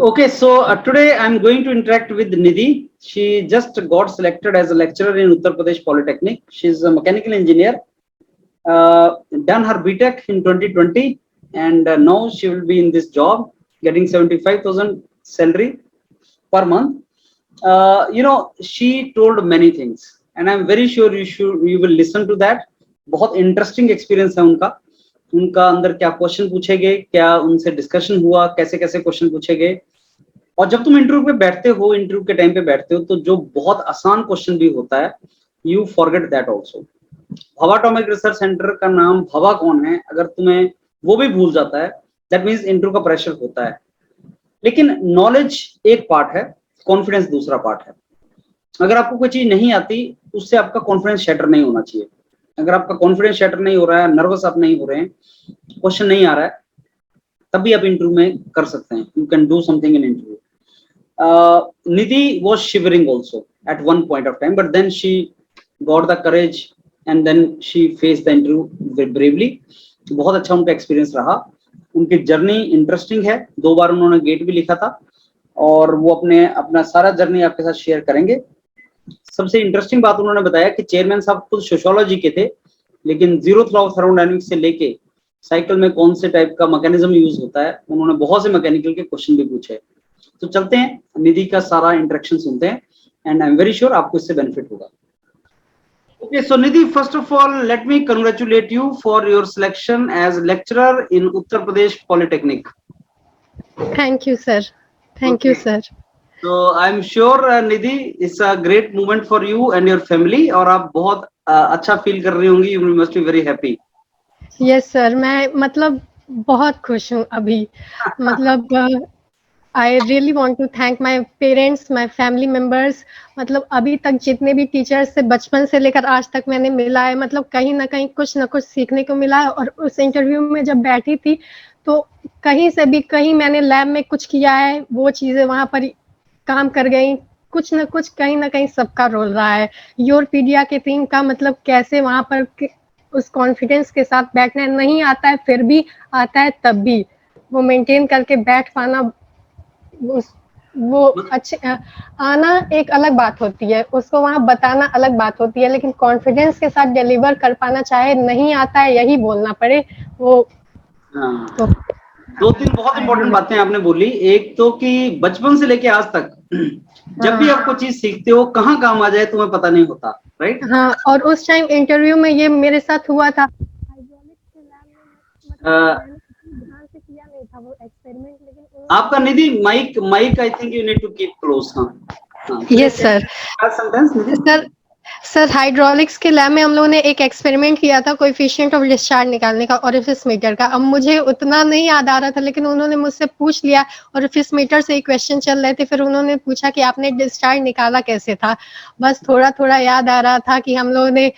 Okay, so today I'm going to interact with Nidhi. She just got selected as a lecturer in Uttar Pradesh Polytechnic. She's a mechanical engineer, done her BTech in 2020, and now she will be in this job, getting 75,000 salary per month. She told many things, and I'm very sure you will listen to that. बहुत interesting experience है उनका उनका अंदर क्या question पूछे गए, क्या उनसे डिस्कशन हुआ, कैसे कैसे क्वेश्चन पूछे गए। और जब तुम इंटरव्यू पे बैठते हो, इंटरव्यू के टाइम पे बैठते हो, तो जो बहुत आसान क्वेश्चन भी होता है, यू फॉरगेट दैट ऑल्सो। भवा एटॉमिक रिसर्च सेंटर का नाम भवा कौन है, अगर तुम्हें वो भी भूल जाता है, दैट मीन्स इंटरव्यू का प्रेशर होता है। लेकिन नॉलेज एक पार्ट है, कॉन्फिडेंस दूसरा पार्ट है। अगर आपको कोई चीज नहीं आती, उससे आपका कॉन्फिडेंस शैटर नहीं होना चाहिए। अगर आपका कॉन्फिडेंस शैटर नहीं हो रहा है, नर्वस आप नहीं हो रहे हैं, क्वेश्चन नहीं आ रहा है, तब भी आप इंटरव्यू में कर सकते हैं। You can do something in interview. Nidhi was shivering also at one point of time, but then she got the courage and then she faced the interview very bravely. बहुत अच्छा उनका एक्सपीरियंस रहा। उनकी journey interesting है। 2 बार उन्होंने gate भी लिखा था और वो अपना सारा जर्नी आपके साथ शेयर करेंगे। सबसे इंटरेस्टिंग बात उन्होंने बताया कि चेयरमैन साहब खुद सोशियोलॉजी के थे, लेकिन जीरोथ लॉ ऑफ थर्मोडायनेमिक्स से लेके साइकिल में कौन से टाइप का मैकेनिज्म यूज होता है, उन्होंने बहुत से मैकेनिकल के क्वेश्चन भी पूछे। तो चलते हैं, निधि का सारा इंटरेक्शन सुनते हैं, and I am very sure आपको इससे बेनिफिट होगा। Okay, so Nidhi, first of all, let me congratulate you for your selection as lecturer in Uttar Pradesh Polytechnic. Thank you, sir. Thank you, sir. So I'm sure Nidhi, it's a great moment for you and your family, और आप बहुत अच्छा feel कर रही होंगी। You must be very happy. Yes, sir. मैं मतलब बहुत खुश हूँ अभी। मतलब I really want to thank my parents, my family members. मतलब अभी तक जितने भी टीचर्स से बचपन से लेकर आज तक मैंने मिला है, मतलब कहीं ना कहीं कुछ ना कुछ सीखने को मिला है। और उस इंटरव्यू में जब बैठी थी, तो कहीं से भी कहीं मैंने लैब में कुछ किया है, वो चीजें वहां पर काम कर गई। कुछ ना कुछ कहीं ना कहीं सबका रोल रहा है। योरपीडिया के टीम का मतलब कैसे वहां पर उस कॉन्फिडेंस के साथ बैठना नहीं आता है, फिर भी आता है, तब भी वो मेंटेन करके बैठ पाना, वो अच्छे आना एक अलग बात होती है, उसको वहां बताना अलग बात होती है, लेकिन कॉन्फिडेंस के साथ डिलीवर कर पाना, चाहे नहीं आता है यही बोलना पड़े, वो तो 2-3 बहुत इंपॉर्टेंट बातें आपने बोली। एक तो कि बचपन से लेके आज तक जब भी आप कोई चीज सीखते हो, कहाँ काम आ जाए तुम्हें पता नहीं होता, राइट? हाँ, और उस टाइम इंटरव्यू में ये मेरे साथ हुआ था। हाइड्रोलिक्स के लैब में मैंने ध्यान से किया नहीं था वो एक्सपेरिमेंट, लेकिन आपका Nidhi mic I think you need to keep close. Yes sir. Sir hydraulics के लैब में हम लोगों ने एक एक्सपेरिमेंट किया था कोएफिशिएंट ऑफ डिस्चार्ज निकालने का, ओरिफिस मीटर का। अब मुझे उतना नहीं याद आ रहा था, लेकिन उन्होंने मुझसे पूछ लिया, ओरिफिस मीटर से क्वेश्चन चल रहे थे, फिर उन्होंने पूछा कि आपने डिस्चार्ज निकाला कैसे था। बस थोड़ा थोड़ा याद आ रहा था कि हम लोगों ने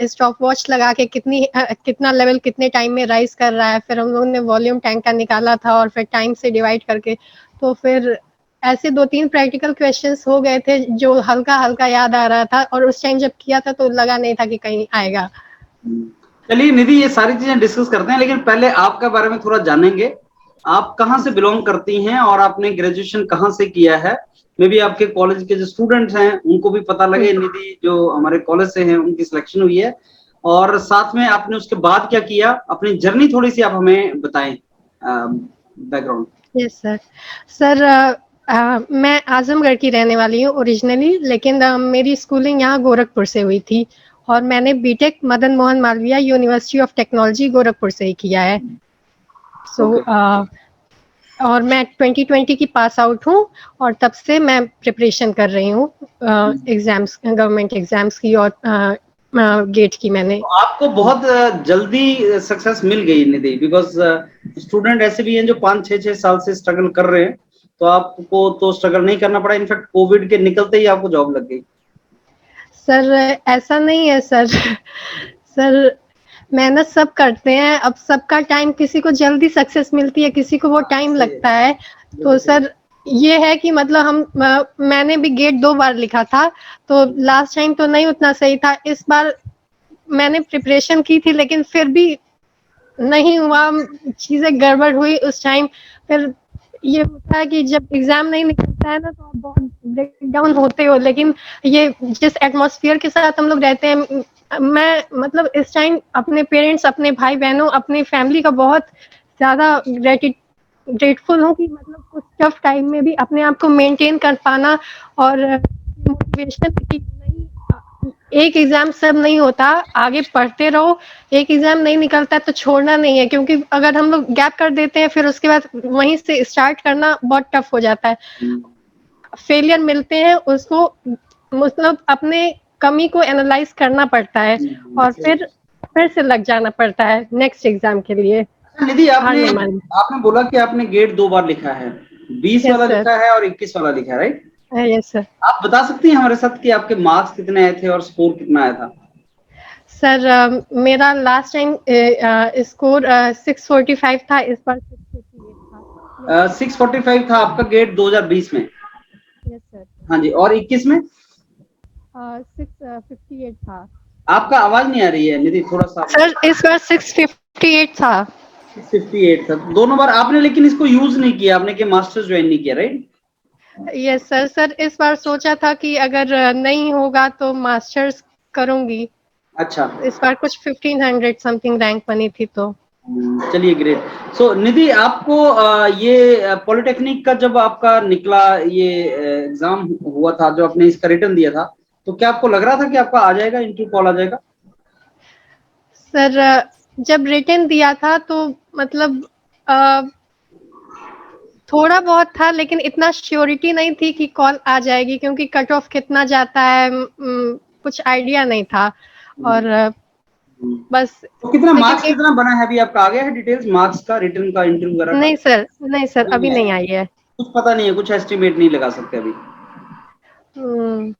स्टॉप वॉच लगा के कितना लेवल कितने टाइम में राइज कर रहा है, फिर हम लोगों ने वॉल्यूम टैंक का निकाला था और फिर टाइम से डिवाइड करके, तो फिर ऐसे 2-3 प्रैक्टिकल क्वेश्चंस हो गए थे जो हल्का हल्का याद आ रहा था, और उस टाइम जब किया था तो लगा नहीं था कि कहीं आएगा। चलिए निधि, ये सारी चीजें डिस्कस करते हैं, लेकिन पहले आपके बारे में थोड़ा जानेंगे। आप कहाँ से बिलोंग करती हैं और आपने ग्रेजुएशन कहाँ से किया है? मे बी आपके कॉलेज के जो स्टूडेंट्स हैं उनको भी पता लगे निधि जो हमारे कॉलेज से हैं उनकी सिलेक्शन हुई है, और साथ में आपने उसके बाद क्या किया, अपनी जर्नी थोड़ी सी आप हमें बताएं, बैकग्राउंड। Yes sir. सर मैं आजमगढ़ की रहने वाली हूँ ओरिजिनली, लेकिन मेरी स्कूलिंग यहाँ गोरखपुर से हुई थी, और मैंने BTech Madan Mohan Malaviya university of technology Gorakhpur से ही किया है। और मैं 2020 की पास आउट हूँ, और तब से मैं प्रिपरेशन कर रही हूँ एग्जाम्स, गवर्नमेंट एग्जाम्स की और गेट की। मैंने आपको बहुत जल्दी सक्सेस मिल गई निधि, बिकॉज स्टूडेंट ऐसे भी हैं जो 5-6 साल से स्ट्रगल कर रहे हैं, तो आपको तो स्ट्रगल नहीं करना पड़ा। इनफैक्ट कोविड के निकलते ही आपको जॉब लग गई। सर ऐसा नहीं है सर। सर मेहनत सब करते हैं, अब सबका टाइम, किसी को जल्दी सक्सेस मिलती है, किसी को वो टाइम लगता है। तो सर ये है कि मतलब मैंने भी गेट 2 बार लिखा था, तो लास्ट टाइम तो नहीं उतना सही था। इस बार मैंने प्रिपरेशन की थी, लेकिन फिर भी नहीं हुआ, चीजें गड़बड़ हुई उस टाइम। फिर ये होता है कि जब एग्जाम नहीं निकलता है ना तो आप बहुत ब्रेक डाउन होते हो, लेकिन ये जिस एटमॉस्फेयर के साथ हम लोग रहते हैं, मैं मतलब इस टाइम अपने पेरेंट्स, अपने भाई बहनों, अपनी फैमिली का बहुत ज़्यादा ग्रेटफुल हूँ कि मतलब कुछ टफ टाइम में भी अपने आप को मेंटेन कर पाना और मोटिवेशन की नहीं, एक एग्जाम सब नहीं होता, आगे पढ़ते रहो, एक एग्जाम नहीं निकलता है तो छोड़ना नहीं है, क्योंकि अगर हम लोग गैप कर देते हैं फिर उसके बाद वहीं से स्टार्ट करना बहुत टफ हो जाता है। फेलियर मिलते हैं उसको मतलब अपने कमी को एनालाइज करना पड़ता है और फिर से लग जाना पड़ता है नेक्स्ट एग्जाम के लिए। निधि, हार आपने नहीं माननी। आपने बोला कि आपने गेट 2 बार लिखा है, 20 यस वाला सर। लिखा है और 21 वाला लिखा है, राइट? Yes sir. आप बता सकती हैं हमारे साथ कि आपके मार्क्स कितने आए थे और स्कोर कितना आया था? सर मेरा लास्ट टाइम स्कोर 645 था, इस बार 658 था। 645 था आपका गेट 2020 में। Yes sir. हाँ जी, और 21 में 658 था। आपका आवाज नहीं आ रही है निधि, थोड़ा सा। सर इस बार 658 था। 658 था दोनों बार आपने, लेकिन इसको यूज नहीं किया आपने कि मास्टर्स ज्वाइन नहीं किया, राइट? Yes sir. सर इस बार सोचा था कि अगर नहीं होगा तो मास्टर्स करूंगी। अच्छा। इस बार कुछ 1500 समथिंग रैंक बनी थी तो। चलिए, ग्रेट। सो निधि, आपको ये पॉलिटेक्निक का जब आपका निकला, ये एग्जाम हुआ था, जो आपने इसका रिटर्न दिया था, तो क्या आपको लग रहा था कि आपका आ जाएगा, इंटरव्यू कॉल आ जाएगा? सर जब रिटर्न दिया था तो मतलब अ, थोड़ा बहुत था, लेकिन इतना श्योरिटी नहीं थी कि कॉल आ जाएगी, क्योंकि कट ऑफ कितना जाता है कुछ आइडिया नहीं था। और बस। तो कितना लेकिन मार्क्स कितना बना है अभी आपका? आ गया है डिटेल्स मार्क्स का, रिटर्न का, इंटरव्यू वगैरह का? नहीं सर, नहीं सर, अभी नहीं नहीं आया, आई है। कुछ पता नहीं है, कुछ एस्टिमेट नहीं लगा सकते अभी? हम्म,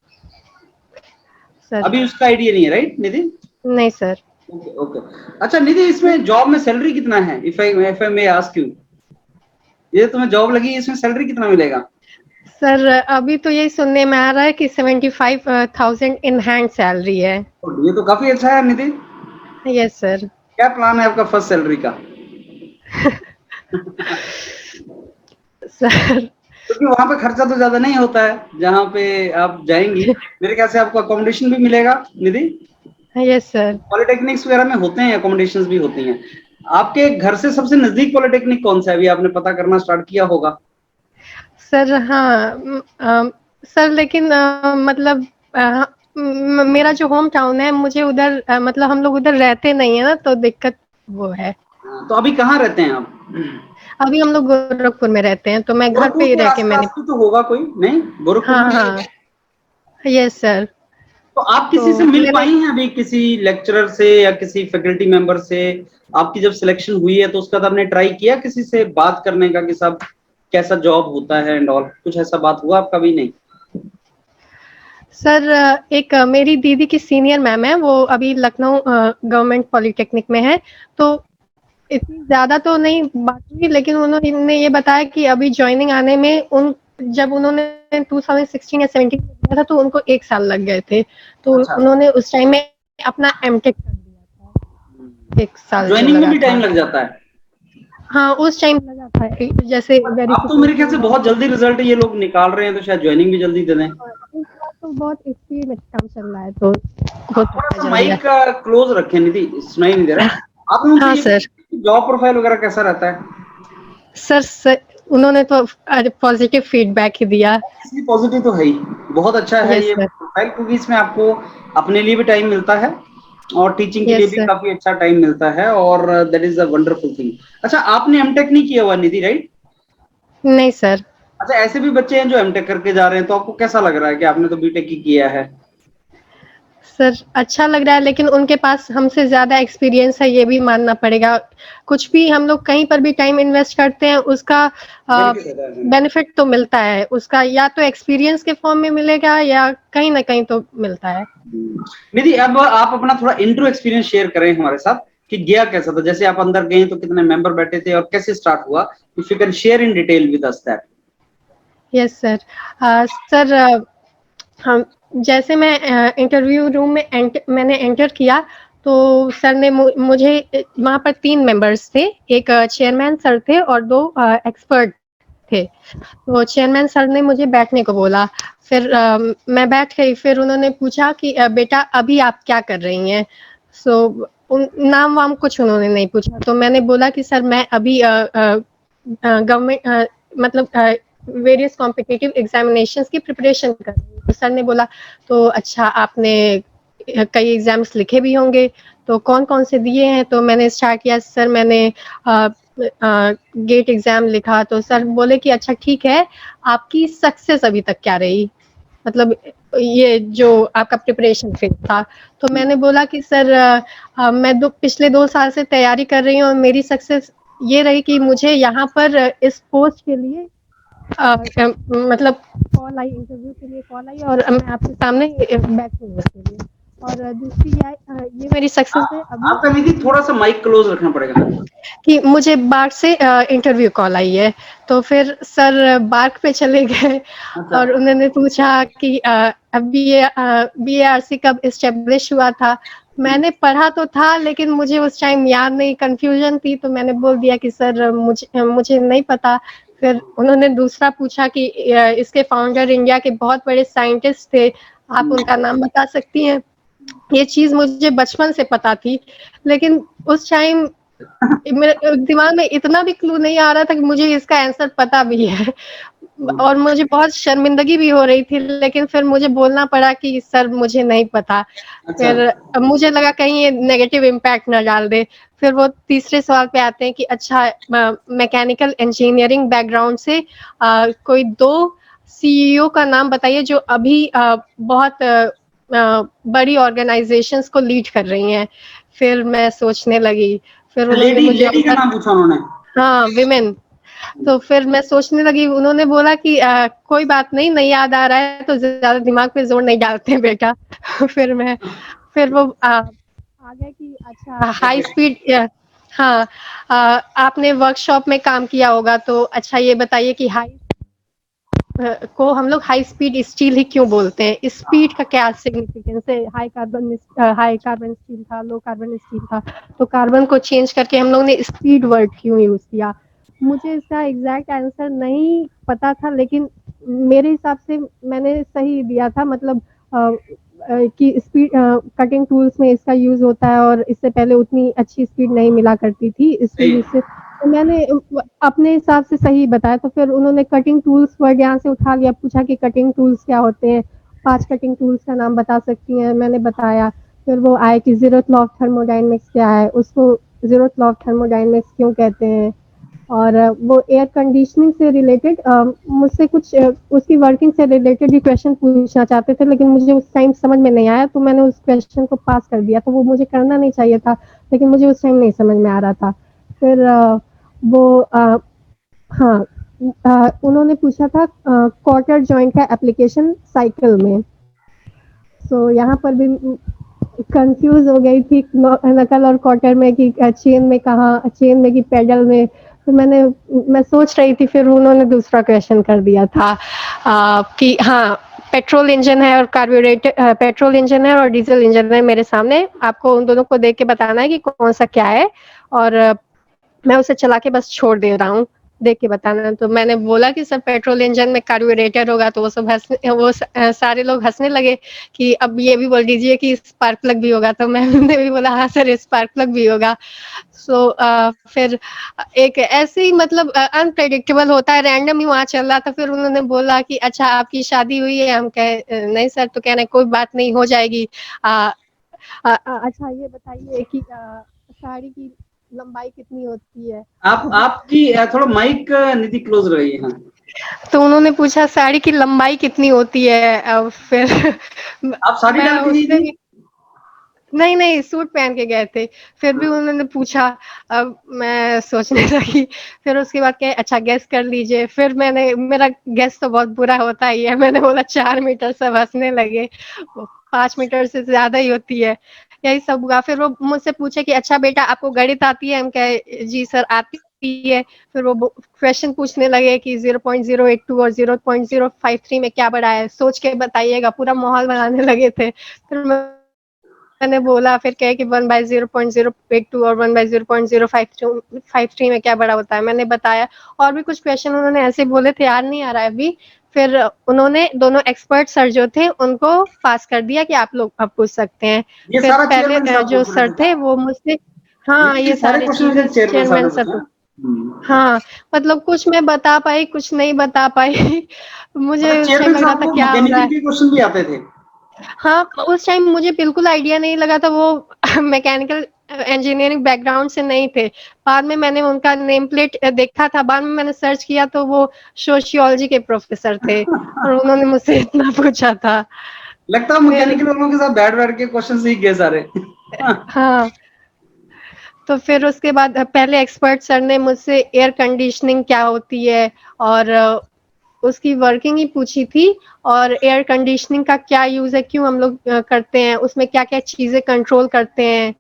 सर अभी उसका आइडिया नहीं है, राइट निधि? नहीं सर। Okay, okay. अच्छा निधि, इसमें जॉब में सैलरी कितना है, if I may ask you? ये तुम्हें जॉब लगी, इसमें सैलरी कितना मिलेगा? सर अभी तो यही सुनने में आ रहा है कि 75,000 इन हैंड सैलरी है। ये तो काफी अच्छा है निधि। Yes sir. क्या प्लान है आपका फर्स्ट सैलरी का? सर। क्योंकि वहां पे खर्चा तो ज्यादा नहीं होता है जहाँ पे आप जाएंगी, मेरे ख्याल से आपको अकोमोडेशन भी मिलेगा निधि। Yes sir. पॉलिटेक्निक्स वगैरह में होते हैं, अकोमोडेशन भी होती हैं। आपके घर से सबसे नजदीक पॉलिटेक्निक कौन सा है? अभी आपने पता करना स्टार्ट किया होगा। सर हाँ, सर लेकिन मतलब मेरा जो होम टाउन है, मुझे उधर मतलब हम लोग उधर रहते नहीं है ना, तो दिक्कत वो है। तो अभी कहाँ रहते हैं आप? अभी हम लोग गोरखपुर में रहते हैं, तो मैं घर पे गोरखपुर ही के रह के मैंने। आसपास भी तो होगा कोई, नहीं? गोरखपुर हाँ में ही हाँ। है। Yes sir. तो आप तो किसी से मिल मेरे पाई हैं अभी, किसी लेक्चरर से या किसी फैकल्टी मेंबर से? आपकी जब सिलेक्शन हुई है तो उसका बाद आपने ट्राई किया किसी से बात करने का कि साहब कैसा जॉब होता है एंड ऑल? कुछ ऐसा बात हुआ आपका भी? नहीं? सर एक मेरी दीदी की सीनियर मैम है, वो अभी लखनऊ गवर्नमेंट पॉलिटेक्निक में है, तो इतनी ज़्यादा तो नहीं बात हुई, लेकिन उन्होंने ये बताया कि अभी जॉइनिंग आने में जब उन्होंने 2016 या 17 में दिया था तो उनको 1 साल लग गए थे, तो अच्छा। उन्होंने उस टाइम में अपना एमटेक कर दिया था, 1 साल जो ज्वाइनिंग में लगा भी टाइम था। लग जाता है? हाँ, उस टाइम लगा था, जैसे अब तो मेरे ख्याल से वेरिफिकेशन। बहुत जल्दी रिजल्ट ये लोग निकाल रहे हैं, तो शायद ज्वाइनिंग भी जल्दी दे दें। इस बार तो बहुत स्पीड में काम चल रहा है, तो हो आप थोड़ा सकता है सा जल्दी माइक आए। का क्लोज रखें निधि, सुनाई नहीं दे रहा। आपने उनसे हाँ ये सर। जॉब प्रोफाइल वगैरह कैसा रहता है? सर उन्होंने तो पॉजिटिव फीडबैक ही दिया। इसलिए पॉजिटिव तो है ही, बहुत अच्छा है यस ये सर। प्रोफाइल, क्योंकि इसमें आपको अपने लिए भी टाइम मिलता है और टीचिंग के लिए यस भी सर। काफी अच्छा टाइम मिलता है, और that is a wonderful thing. अच्छा, आपने एमटेक नहीं किया हुआ निधि, राइट? नहीं सर। अच्छा, ऐसे भी बच्चे हैं जो एमटेक करके जा रहे हैं, तो आपको कैसा लग रहा है कि आपने तो बीटेक ही किया है? सर अच्छा लग रहा है, लेकिन उनके पास हमसे ज़्यादा एक्सपीरियंस है, ये भी मानना पड़ेगा। कुछ भी हम लोग कहीं पर भी टाइम इन्वेस्ट करते हैं, उसका बेनिफिट होता है। बेनिफिट तो मिलता है, उसका या तो एक्सपीरियंस के फॉर्म में मिलेगा या कहीं ना कहीं तो मिलता है। निधि, अब आप अपना थोड़ा इंट्रो एक्सपीरियंस शेयर करें हमारे साथ कि गया कैसा था, जैसे आप अंदर गए तो कितने मेंबर बैठे थे और कैसे स्टार्ट हुआ? If you can share in detail with us that. Yes sir. Sir हम जैसे मैं इंटरव्यू रूम में मैंने एंटर किया, तो सर ने मुझे वहाँ पर 3 मेंबर्स थे, एक चेयरमैन सर थे और 2 एक्सपर्ट थे। तो चेयरमैन सर ने मुझे बैठने को बोला, फिर मैं बैठ गई। फिर उन्होंने पूछा कि बेटा अभी आप क्या कर रही हैं? सो नाम वाम कुछ उन्होंने नहीं पूछा, तो मैंने बोला कि सर मैं अभी गवर्नमेंट मतलब वेरियस कॉम्पिटिटिव एग्जामिनेशंस की प्रिपरेशन कर रही हूँ। तो सर ने बोला तो अच्छा आपने कई एग्जाम्स लिखे भी होंगे, तो कौन कौन से दिए हैं? तो मैंने स्टार्ट किया, सर मैंने गेट एग्जाम लिखा। तो सर बोले कि अच्छा ठीक है, आपकी सक्सेस अभी तक क्या रही, मतलब ये जो आपका प्रिपरेशन फेज था? तो मैंने बोला कि सर मैं पिछले 2 साल से तैयारी कर रही हूँ और मेरी सक्सेस ये रही कि मुझे यहाँ पर इस पोस्ट के लिए मतलब कॉल आई, इंटरव्यू के लिए कॉल आई और मैं आपके सामने बैठी हूँ उसके लिए। और दूसरी ये मेरी सक्सेस है अभी। आपका निधि थोड़ा सा माइक क्लोज रखना पड़ेगा कि मुझे बार्क से इंटरव्यू कॉल आई है। तो फिर सर बार्क पे चले गए और उन्होंने पूछा कि अभी ये BARC कब इस्टेब्लिश हुआ था? मैंने पढ़ा तो था लेकिन मुझे उस टाइम याद नहीं, कंफ्यूजन थी, तो मैंने बोल दिया कि सर मुझे नहीं पता। फिर उन्होंने दूसरा पूछा कि इसके फाउंडर इंडिया के बहुत बड़े साइंटिस्ट थे, आप उनका नाम बता सकती हैं? ये चीज़ मुझे बचपन से पता थी, लेकिन उस टाइम मेरे दिमाग में इतना भी क्लू नहीं आ रहा था कि मुझे इसका आंसर पता भी है। और मुझे बहुत शर्मिंदगी भी हो रही थी, लेकिन फिर मुझे बोलना पड़ा कि सर मुझे नहीं पता। फिर मुझे लगा कहीं ये नेगेटिव इम्पैक्ट ना डाल दे। फिर वो तीसरे सवाल पे आते हैं कि अच्छा मैकेनिकल इंजीनियरिंग बैकग्राउंड से कोई 2 CEO का नाम बताइए जो अभी बहुत बड़ी ऑर्गेनाइजेशंस को लीड कर रही हैं। फिर मैं सोचने लगी, फिर उन्होंने मुझे लेडी का नाम पूछा उन्होंने? हाँ, विमेन। तो फिर मैं सोचने लगी, उन्होंने बोला कि कोई बात नहीं, नहीं याद आ रहा है तो ज़्यादा दिमाग पे ज़ोर नहीं डालते हैं बेटा। फिर वो आ गया कि अच्छा हाई स्पीड हाँ, आपने वर्कशॉप में काम किया होगा, तो अच्छा ये बताइए कि हाई को हम लोग हाई स्पीड स्टील ही क्यों बोलते हैं? स्पीड का क्या सिग्निफिकेंस है? हाई कार्बन स्टील था, लो कार्बन स्टील था, तो कार्बन को चेंज करके हम लोग ने स्पीड वर्ड क्यों यूज़ किया? मुझे इसका एग्जैक्ट आंसर नहीं पता था, लेकिन मेरे हिसाब से मैंने सही दिया था, मतलब कि स्पीड कटिंग टूल्स में इसका यूज़ होता है और इससे पहले उतनी अच्छी स्पीड नहीं मिला करती थी, इस वजह से तो मैंने अपने हिसाब से सही बताया। तो फिर उन्होंने कटिंग टूल्स वर्ड यहाँ से उठा लिया, पूछा कि कटिंग टूल्स क्या होते हैं, 5 कटिंग टूल्स का नाम बता सकती हैं? मैंने बताया। फिर वो आए कि ज़ीरोथ लॉ ऑफ थर्मोडायनेमिक्स क्या है, उसको ज़ीरोथ लॉ ऑफ थर्मोडायनेमिक्स क्यों कहते हैं? और वो एयर कंडीशनिंग से रिलेटेड मुझसे कुछ उसकी वर्किंग से रिलेटेड भी क्वेश्चन पूछना चाहते थे, लेकिन मुझे उस टाइम समझ में नहीं आया, तो मैंने उस क्वेश्चन को पास कर दिया। तो वो मुझे करना नहीं चाहिए था, लेकिन मुझे उस टाइम नहीं समझ में आ रहा था। फिर वो हाँ, उन्होंने पूछा था क्वार्टर जॉइंट का एप्लीकेशन साइकिल में। सो यहाँ पर भी कंफ्यूज हो गई थी नकल और क्वार्टर में कि चेन में कहाँ, चेन में कि पेडल में। तो मैं सोच रही थी, फिर उन्होंने दूसरा क्वेश्चन कर दिया था कि हाँ, पेट्रोल इंजन है और कार्बोरेटर, पेट्रोल इंजन है और डीजल इंजन है मेरे सामने, आपको उन दोनों को देख के बताना है कि कौन सा क्या है, और मैं उसे चला के बस छोड़ दे रहा हूँ, देख के बताना। तो मैंने बोला कि सर पेट्रोल इंजन में कार्बोरेटर होगा, तो वो सब सारे लोग हंसने लगे कि अब ये भी बोल दीजिए कि स्पार्क प्लग भी होगा। तो मैंने भी बोला हाँ सर स्पार्क प्लग भी होगा। सो फिर एक ऐसे ही मतलब अनप्रेडिक्टेबल होता है, रैंडम ही वहाँ चल रहा था। फिर उन्होंने बोला कि अच्छा आपकी शादी हुई है? हम कहे नहीं सर। तो कह रहे कोई बात नहीं, हो जाएगी। अच्छा ये बताइए कि साड़ी की लंबाई कितनी होती है? आपकी थोड़ा माइक निधि क्लोज रही है। तो उन्होंने पूछा साड़ी की लंबाई कितनी होती है? फिर आप साड़ी मैं डाल के गई उसमें थी? भी नहीं, सूट पहन के गए थे। फिर भी उन्होंने पूछा, अब मैं सोचने लगी। फिर उसके बाद कहे अच्छा गेस कर लीजिए। फिर मेरा गेस तो बहुत बुरा होता ही है, मैंने बोला 4 मीटर। सब हंसने लगे, 5 मीटर से ज्यादा ही होती है। यही सब हुआ। फिर वो मुझसे पूछे कि अच्छा बेटा आपको गणित आती है? हम कहे जी सर आती है। फिर वो क्वेश्चन पूछने लगे कि 0.082 और 0.053 में क्या बड़ा है, सोच के बताइएगा। पूरा माहौल बनाने लगे थे। फिर मैंने बोला, फिर कहे कि 1/0.082 और 1/0.053 में क्या बड़ा होता है, मैंने बताया। और भी कुछ क्वेश्चन उन्होंने ऐसे बोले थे, याद नहीं आ रहा है अभी। फिर उन्होंने दोनों एक्सपर्ट सर जो थे उनको पास कर दिया कि आप लोग अब पूछ सकते हैं। ये फिर सारा पहले चेयरमैन साहब जो पूछ रहे सर थे थे क्या? वो मुझसे, हाँ, ये ये सारे सारी क्वेश्चन चीजें मुझे चेयरमैन साहब चेयरमैन ने सर पूछा? को, हाँ, मतलब कुछ मैं बता पाई, कुछ नहीं बता पाई। मुझे मतलब उस टाइम चेयरमैन लग रहा साहब था को क्या हो रहा मैकेनिकल है। के क्वेश्चन भी आते थे? हाँ, उस टाइम मुझे बिल्कुल आइडिया नहीं लगा था, वो मैकेनिकल इंजीनियरिंग बैकग्राउंड से नहीं थे। बाद में मैंने उनका नेम प्लेट देखा था, बाद में मैंने सर्च किया तो वो सोशियोलॉजी के प्रोफेसर थे और उन्होंने मुझसे इतना पूछा था। लगता है फिर मैकेनिकल वालों के साथ बैठ के क्वेश्चन सीख गए सारे। हाँ, तो फिर उसके बाद पहले एक्सपर्ट सर ने मुझसे एयर कंडीशनिंग क्या होती है और उसकी वर्किंग ही पूछी थी, और एयर कंडीशनिंग का क्या यूज़ है, क्यों हम लोग करते हैं, उसमें क्या-क्या चीज़ें कंट्रोल करते हैं,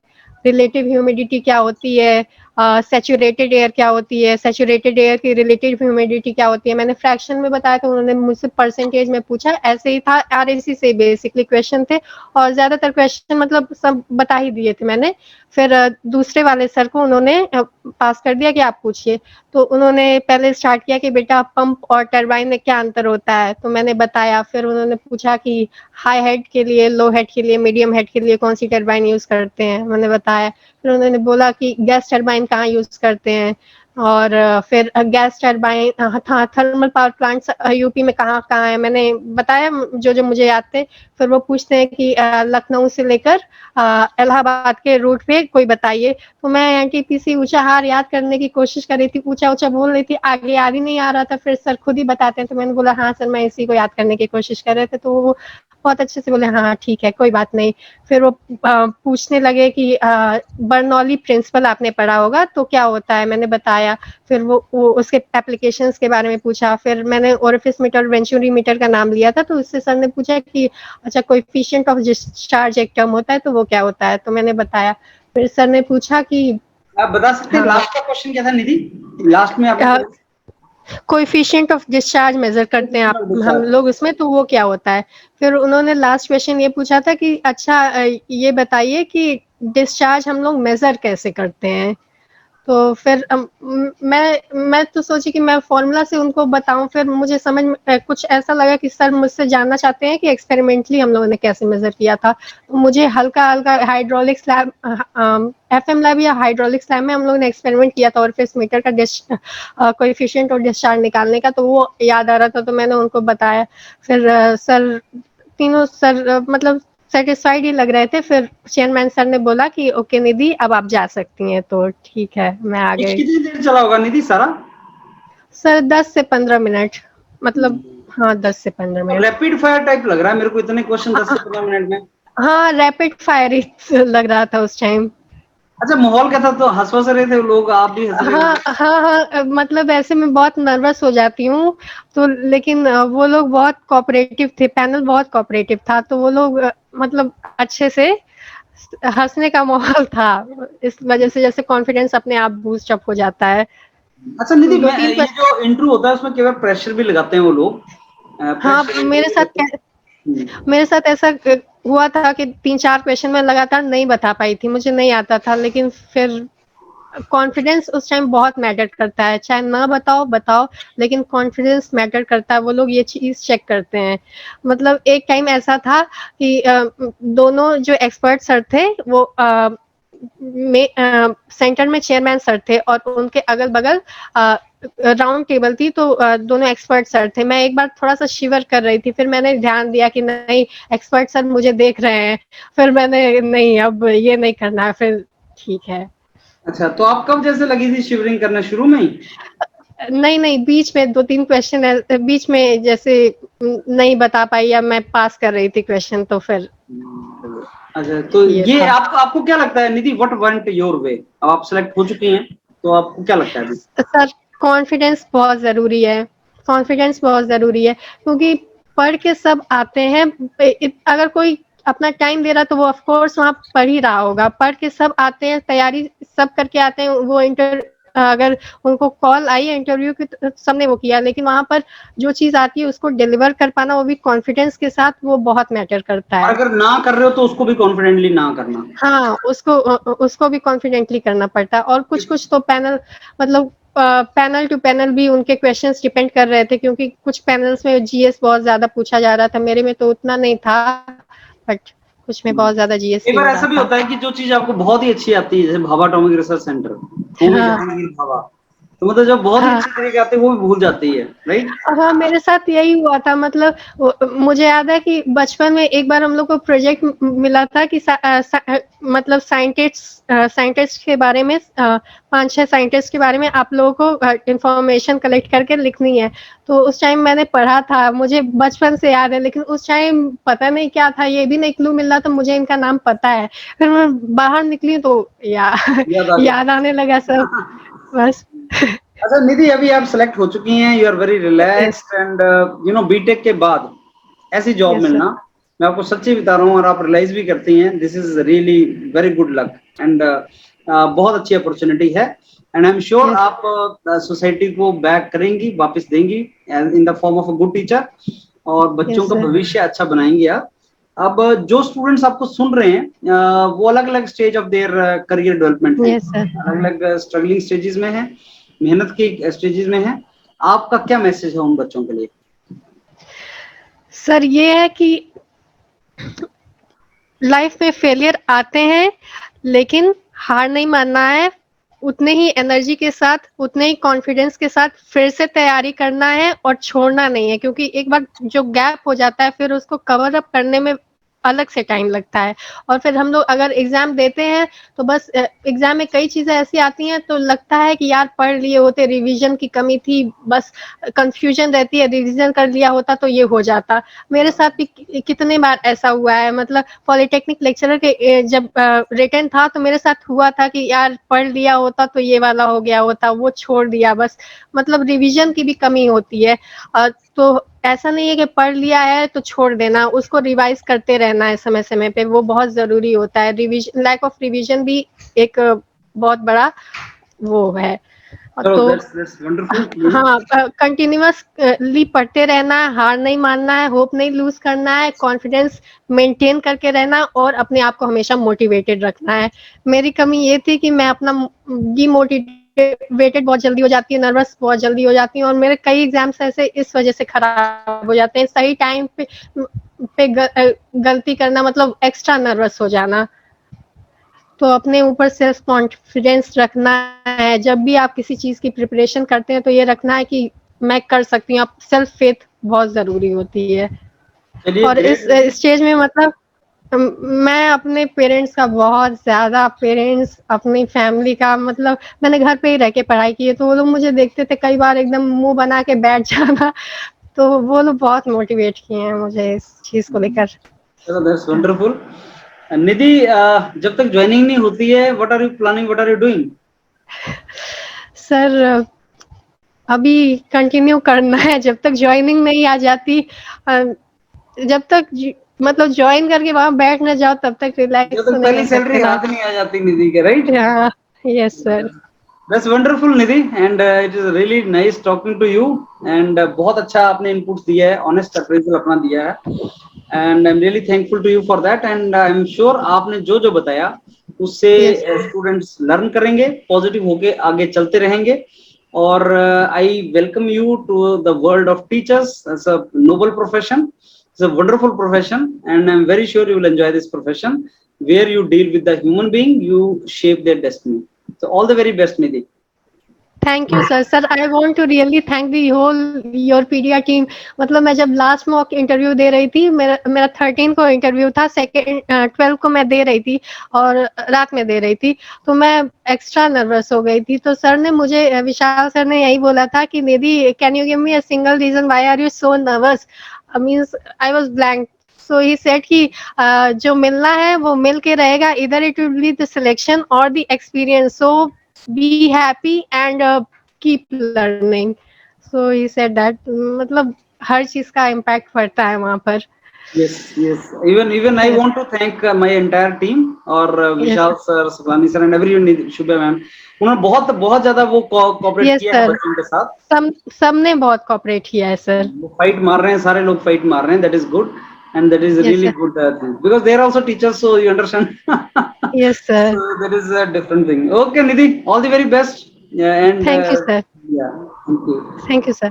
रिलेटिव ह्यूमिडिटी क्या होती है, सैचुरेटेड एयर क्या होती है, सैचुरेटेड एयर की रिलेटिव ह्यूमिडिटी क्या होती है। मैंने फ्रैक्शन में बताया तो उन्होंने मुझसे परसेंटेज में पूछा, ऐसे ही था, आरएसी से बेसिकली क्वेश्चन थे और ज़्यादातर क्वेश्चन मतलब सब बता ही दिए थे मैंने। फिर दूसरे वाले सर को उन्होंने पास कर दिया कि आप पूछिए। तो उन्होंने पहले स्टार्ट किया कि बेटा पंप और टरबाइन में क्या अंतर होता है, तो मैंने बताया। फिर उन्होंने पूछा कि हाई हेड के लिए, लो हेड के लिए, मीडियम हेड के लिए कौन सी टरबाइन यूज़ करते हैं, मैंने बताया। फिर उन्होंने बोला कि गैस टरबाइन कहाँ यूज़ करते हैं, और फिर गैस टरबाइन हाँ, थर्मल पावर प्लांट्स यूपी में कहाँ-कहाँ है, मैंने बताया जो-जो मुझे याद थे। फिर वो पूछते हैं कि लखनऊ से लेकर इलाहाबाद के रूट पे कोई बताइए। तो मैं एनटीपीसी ऊंचाहार याद करने की कोशिश कर रही थी, ऊंचा-ऊंचा बोल रही थी, आगे याद ही नहीं आ रहा था। फिर सर खुद ही बताते हैं, तो मैंने बोला हाँ सर, मैं इसी को याद करने की कोशिश कर रहे थे। तो वो बहुत अच्छे से बोले हाँ ठीक है, कोई बात नहीं। फिर वो पूछने लगे कि बर्नौली प्रिंसिपल आपने पढ़ा होगा तो क्या होता है, मैंने बताया। फिर वो उसके एप्लीकेशंस के बारे में पूछा। फिर मैंने ओरिफिस मीटर, वेंचुरी मीटर का नाम लिया था, तो उससे सर ने पूछा कि अच्छा कोएफिशिएंट ऑफ डिस्चार्ज एक टर्म होता है, तो वो क्या होता है, तो मैंने बताया। फिर सर ने पूछा कि आप बता सकते हैं हाँ, लास्ट का क्वेश्चन क्या था निधि? लास्ट में आपने कोएफिशिएंट ऑफ डिस्चार्ज मेजर करते हैं आप हम लोग उसमें, तो वो क्या होता है। फिर उन्होंने लास्ट क्वेश्चन ये पूछा था कि अच्छा ये बताइए कि डिस्चार्ज हम लोग मेजर कैसे करते हैं। तो फिर मैं तो सोची कि मैं फ़ॉर्मूला से उनको बताऊँ, फिर मुझे समझ में कुछ ऐसा लगा कि सर मुझसे जानना चाहते हैं कि एक्सपेरिमेंटली हम लोगों ने कैसे मेज़र किया था। मुझे हल्का-हल्का हाइड्रोलिक्स लैब एफएम लैब या हाइड्रोलिक्स लैब में हम लोगों ने एक्सपेरिमेंट किया था ओरिफिस मीटर का कोएफिशिएंट और डिस्चार्ज निकालने का, तो वो याद आ रहा था, तो मैंने उनको बताया। फिर सर तीनों सर मतलब सैटिस्फाइड ही लग रहे थे। फिर चेयरमैन सर ने बोला कि ओके निधि, अब आप जा सकती हैं, तो ठीक है, मैं आ स्पीच गई। कितनी देर चला होगा निधि सारा? सर 10 से 15 मिनट, मतलब हाँ, 10 से 15 मिनट। रैपिड फायर टाइप लग रहा है मेरे को, इतने क्वेश्चन 10 हाँ, से 15 मिनट में। हाँ, रैपिड फायर ही लग रहा था उस टाइम। अच्छा, माहौल कैसा? तो हंस हंस रहे थे लोग, आप भी हंस रहे हाँ, होंगे? हाँ, हाँ, मतलब ऐसे मैं बहुत नर्वस हो जाती हूँ, तो लेकिन वो लोग बहुत कोऑपरेटिव थे, पैनल बहुत कोऑपरेटिव था, तो वो लोग मतलब अच्छे से हँसने का माहौल था। इस वजह से जैसे कॉन्फिडेंस अपने आप बूस्ट अप हो जाता है। अच्छा निधि, मैं 2-3 ये जो इंटरव्यू होता है उसमें केवल प्रेशर भी लगाते हैं वो लोग, हाँ, प्रेशर इंटरव्यू लेते हैं। मेरे साथ ऐसा हुआ था कि 3-4 क्वेश्चन मैं लगातार नहीं बता पाई थी, मुझे नहीं आता था, लेकिन फिर कॉन्फिडेंस उस टाइम बहुत मैटर करता है, चाहे ना बताओ, लेकिन कॉन्फिडेंस मैटर करता है, वो लोग ये चीज़ चेक करते हैं। मतलब एक टाइम ऐसा था कि दोनों जो एक्सपर्ट सर थे वो सेंटर में चेयरमैन सर थे और उनके अगल-बगल राउंड टेबल थी, तो दोनों एक्सपर्ट सर थे। मैं एक बार थोड़ा-सा शिवर कर रही थी, फिर मैंने ध्यान दिया कि नहीं, एक्सपर्ट सर मुझे देख रहे हैं। फिर मैंने नहीं, अब ये नहीं करना है, फिर ठीक है। अच्छा, तो आप कब जैसे लगी थी शिवरिंग करना, शुरू में ही? नहीं, बीच में 2-3 क्वेश्चन बीच में जैसे नहीं बता पाई या मैं पास कर रही थी क्वेश्चन, तो फिर अच्छा, तो ये ये था। आपको क्या लगता है निधि, व्हाट वेंट योर वे? अब आप सेलेक्ट हो चुकी हैं, तो आपको क्या लगता है अभी? सर कॉन्फिडेंस बहुत ज़रूरी है, कॉन्फिडेंस बहुत ज़रूरी है, क्योंकि पढ़ के सब आते हैं। अगर कोई अपना टाइम दे रहा है तो वो ऑफ कोर्स वहाँ पढ़ ही रहा होगा, पढ़ के सब आते हैं, तैयारी सब करके आते हैं, वो अगर उनको कॉल आई है इंटरव्यू की तो सबने वो किया, लेकिन वहाँ पर जो चीज़ आती है उसको डिलीवर कर पाना, वो भी कॉन्फिडेंस के साथ, वो बहुत मैटर करता और है। अगर ना कर रहे हो तो उसको भी कॉन्फिडेंटली ना करना। हाँ, उसको भी कॉन्फिडेंटली करना पड़ता है। और कुछ-कुछ तो पैनल मतलब पैनल टू पैनल भी उनके क्वेश्चंस डिपेंड कर रहे थे, क्योंकि कुछ पैनल्स में जीएस बहुत ज़्यादा पूछा जा रहा था, मेरे में तो उतना नहीं था, बट कुछ में बहुत ज़्यादा जीएस एक भी बार हो रहा ऐसा भी था। होता है कि जो चीज आपको बहुत ही अच्छी आती है, जैसे Bhabha atomic research centre, Homi हाँ, जहांगीर भाभा, तो मतलब जब बहुत ही हाँ। अच्छी तरीके आते हैं वो भी भूल जाती है, राइट? हाँ, मेरे साथ यही हुआ था। मतलब मुझे याद है कि बचपन में एक बार हम लोग को प्रोजेक्ट मिला था कि मतलब साइंटिस्ट के बारे में 5-6 साइंटिस्ट के बारे में आप लोगों को इंफॉर्मेशन कलेक्ट करके लिखनी है। तो उस टाइम मैंने पढ़ा था, मुझे बचपन से याद है, लेकिन उस टाइम पता नहीं क्या था, ये भी नहीं क्लू मिल रहा था, मुझे इनका नाम पता है। फिर मैं बाहर निकली तो याद आ याद आने लगा सब, गया। बस। अच्छा निधि, अभी आप सेलेक्ट हो चुकी हैं, you are very yes, relaxed and you know BTech के बाद ऐसी जॉब यस सर। मिलना, मैं आपको सच्ची बता रहा हूँ और आप रियलाइज भी करती हैं, this is really very good luck and बहुत अच्छी अपॉर्चुनिटी है। And I am sure yes, आप सोसाइटी को बैक करेंगी, वापस देंगी in the form of a good teacher, और बच्चों यस का सर। भविष्य अच्छा बनाएंगे आप। अब जो स्टूडेंट्स आपको सुन रहे हैं वो अलग अलग stage of their career development हैं, यस सर। अलग अलग स्ट्रगलिंग स्टेजेस में हैं, मेहनत के स्टेजेस में हैं। आपका क्या मैसेज है उन बच्चों के लिए? सर ये है कि लाइफ में फेलियर आते हैं, लेकिन हार नहीं मानना है, उतने ही एनर्जी के साथ, उतने ही कॉन्फिडेंस के साथ फिर से तैयारी करना है और छोड़ना नहीं है, क्योंकि एक बार जो गैप हो जाता है फिर उसको कवर अप करने में अलग से टाइम लगता है। और फिर हम लोग अगर एग्जाम देते हैं तो बस एग्जाम में कई चीजें ऐसी आती हैं तो लगता है कि यार पढ़ लिए होते, रिवीजन की कमी थी, बस कंफ्यूजन रहती है, रिवीजन कर लिया होता तो ये हो जाता। मेरे साथ भी कितने बार ऐसा हुआ है। मतलब पॉलिटेक्निक लेक्चरर के जब रिटर्न था तो मेरे साथ हुआ था कि यार पढ़ लिया होता तो ये वाला हो गया होता, वो छोड़ दिया बस। मतलब रिवीजन की भी कमी होती है। तो ऐसा नहीं है कि पढ़ लिया है तो छोड़ देना, उसको रिवाइज करते रहना है समय समय पे, वो बहुत जरूरी होता है। रिवीजन, लैक ऑफ रिवीजन भी एक बहुत बड़ा वो है। चलो तो दैट्स वंडरफुल। हाँ, कंटिन्यूअसली पढ़ते रहना है, हार नहीं मानना है, होप नहीं लूज करना है, कॉन्फिडेंस मेंटेन करके रहना और अपने आप को हमेशा मोटिवेटेड रखना है। मेरी कमी ये थी कि मैं अपना डीमोटिवेटेड बहुत जल्दी हो जाती है, नर्वस बहुत जल्दी हो जाती हूँ, और मेरे कई एग्जाम्स ऐसे इस वजह से खराब हो जाते हैं। सही टाइम पे गलती करना मतलब एक्स्ट्रा नर्वस हो जाना। तो अपने ऊपर सेल्फ कॉन्फिडेंस रखना है। जब भी आप किसी चीज की प्रिपरेशन करते हैं तो ये रखना है कि मैं कर सकती हूँ। आप सेल्फ फेथ बहुत जरूरी होती है। चलिए और ग्रेट इस निधि। स्टेज में मतलब मैं अपने पेरेंट्स का बहुत ज्यादा, पेरेंट्स अपनी फैमिली का, मतलब मैंने घर पे ही रह के पढ़ाई की है तो वो लोग मुझे देखते थे कई बार एकदम मुंह बना के बैठ जाना। तो वो लोग बहुत मोटिवेट किए हैं मुझे इस चीज को लेकर। चलो दैट्स वंडरफुल। निधि, जब तक ज्वाइनिंग नहीं होती है, what are you planning, what are you doing? Sir अभी कंटिन्यू करना है जब तक ज्वाइनिंग नहीं आ जाती। जब तक मतलब ज्वाइन करके वहां बैठ ना जाओ तब तक जब रिलैक्स तो तक नहीं पहली कर सैलरी सकते ना। हाथ नहीं आ जाती निधि के, राइट? हाँ, yes sir. That's wonderful Nidhi, and it is really nice talking to you. And बहुत अच्छा आपने इनपुट्स दिया है, ऑनेस्ट अप्रेजल अपना दिया है, and I am really thankful to you for that. And I am sure आपने जो जो बताया उससे यस, स्टूडेंट्स लर्न करेंगे, पॉजिटिव होके आगे चलते रहेंगे। और I welcome you to the world of teachers, it's a noble profession, it's a wonderful profession, and I am very sure you will enjoy this profession where you deal with the human being, you shape their destiny. So all the very best, Nidhi. Thank you sir. Sir I want to really thank the whole your pedia team. मतलब मैं जब last mock interview दे रही थी, मेरा मेरा 13 को interview था, second 12 को मैं दे रही थी और रात में दे रही थी, तो मैं एक्स्ट्रा नर्वस हो गई थी। तो सर ने मुझे, विशाल सर ने यही बोला था कि Nidhi can you give me a single reason why are you so nervous. Means I was blank. So he said कि जो मिलना है वो मिल के रहेगा, इधर it will be the selection और the experience, so be happy and keep learning. So he said that मतलब हर चीज का इम्पैक्ट पड़ता है वहां पर। Yes, yes. Even I want to thank my entire team और Yes, Vishal sir, Subhani sir and everyone, Shubh ma'am, उन्होंने बहुत बहुत ज्यादा वो कोऑपरेट yes किया है sir. बच्चों के साथ। सबने बहुत कॉपरेट किया है सर. वो फाइट मार रहे हैं, सारे लोग फाइट मार रहे हैं, that is good and that is Yes really sir. Good thing because they are also teachers, so you understand. Yes sir. So that is a different thing. Okay, Nidhi, all the very best. Yeah, and Thank you sir. yeah, thank you. Thank you sir.